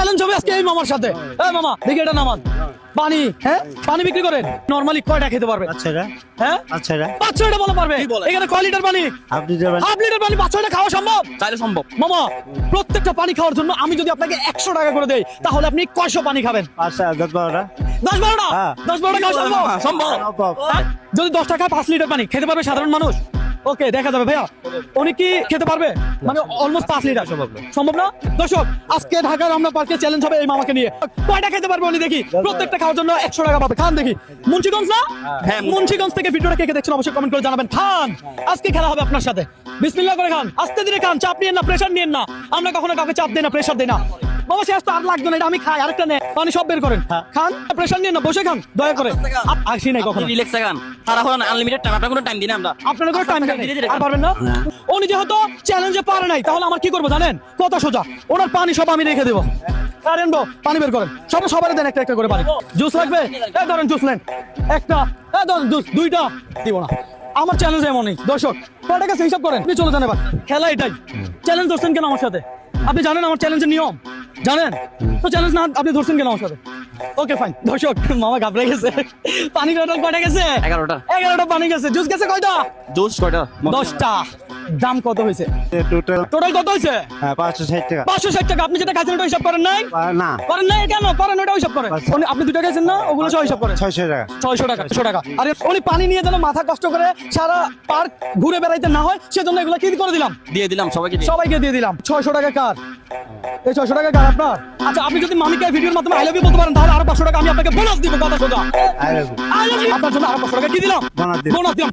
Challenge হবে আজকে এই মামার সাথে। এই মামা দেখি এটা নামান পানি, হ্যাঁ পানি বিক্রি করেন নরমালি কয়টা খেতে পারবে? আচ্ছা রে, হ্যাঁ আচ্ছা রে, 5-6টা বলা পারবে। এখানে কয় লিটার পানি? আপনি যাবেন। হাফ লিটার পানি 5-6টা খাওয়া সম্ভব? চাইলে সম্ভব। মামা প্রত্যেকটা পানি খাওয়ার জন্য আমি যদি আপনাকে 100 টাকা করে দেই তাহলে আপনি কয়শো পানি খাবেন? আচ্ছা 10-12টা। 10-12টা? হ্যাঁ। 10-12টা খাওয়া সম্ভব? সম্ভব। হ্যাঁ? যদি 10 টাকায় 5 লিটার পানি খেতে পারবে সাধারণ মানুষ? ওকে দেখা যাবে ভাইয়া উনি কি খেতে পারবে, মানে অলমোস্ট 5 লিটার সম্ভব না? দর্শক আজকে ঢাকার রমনা পার্কে চ্যালেঞ্জ হবে এই মামাকে নিয়ে। কয়টা খেতে পারবে উনি দেখি? প্রত্যেকটা খাওয়ার জন্য 100 টাকা পাবে। খান দেখি। মুন্সিগঞ্জ না? হ্যাঁ, মুন্সিগঞ্জ থেকে ভিডিওটা কে কে দেখছেন অবশ্যই কমেন্ট করে জানাবেন। খান আজকে খেলা হবে আপনার সাথে। বিসমিল্লাহ করে খান, আস্তে ধীরে খান, চাপ নিয়েন না, প্রেসার নিয়েন না। আমরা কখনো কাউকে চাপ দেই না, প্রেসার দেই না। বাবা শেষ তো আর লাগবে না, এটা আমি খাই, আরেকটা নে পানি সব বের করেন। খান, প্রেসার নিয়েন না, বসে খান দয়া করে। আসি নাই কখনো। রিল্যাক্স খান, তারা হন আনলিমিটেড টাইম, আপনার কোনো টাইম দিন আমরা। আপনারা কোনো টাইম দেন ধীরে ধীরে আর পারবেন না? উনি যেহেতু চ্যালেঞ্জে পারে নাই তাহলে আমার কি করবো জানেন? কত সোজা, ওনার পানি সব আমি রেখে দেবো। আর এনবো পানি বের করেন, সবাই দেন একটা একটা করে পানি। জুস লাগবে? এই ধরেন জুস নেন একটা, এই ধরেন জুস দুইটা দিব না। আমার চ্যালেঞ্জ এমনই দর্শক, কয় টাকা হিসাব করেন, আপনি চলে যান এবার। খেলা এটাই। চ্যালেঞ্জ ধরছেন কেন আমার সাথে? আপনি জানেন আমার চ্যালেঞ্জের নিয়ম জানেন তো, চ্যালেঞ্জ না আপনি ধরছেন কেন আমার সাথে? Okay fine. দর্শক মামা ঘাবড়ে গেছে। পানি টোটাল কয়টা গেছে? 11টা পানি গেছে। জুস গেছে কয়টা? জুস কয়টা? 10টা। দাম কত হয়েছে টোটাল টোটাল? কত হয়েছে? 560 টাকা। 560 টাকা। আপনি যেটা খাইছেন ওটা হিসাব করেন নাই? না, করেন নাই কেন? করেন, ওটা হিসাব করেন। আপনি 2টা খাইছেন না, ওগুলো সব হিসাব করেন। 600 টাকা। 600 টাকা 600 টাকা। আরে উনি পানি নিয়ে যেন মাথা কষ্ট করে সারা পার্ক ঘুরে বেড়াইতে না হয় সেজন্য এগুলো কি করে দিলাম, দিয়ে দিলাম সবাইকে। সবাইকে দিয়ে দিলাম। 600 টাকা কার? এই 600 টাকা কার আপনার? আচ্ছা আপনি যদি মামিকে ভিডিওর মাধ্যমে আই লাভ ইউ বলতে পারেন তাহলে আরো 500 টাকা আমি আপনাকে বোনাস দিব। কথা সোজা। I love you. I love you. আপনার জন্য আরো 500 টাকা কি দিলাম? বোনাস দিন। বোনাস দিলাম।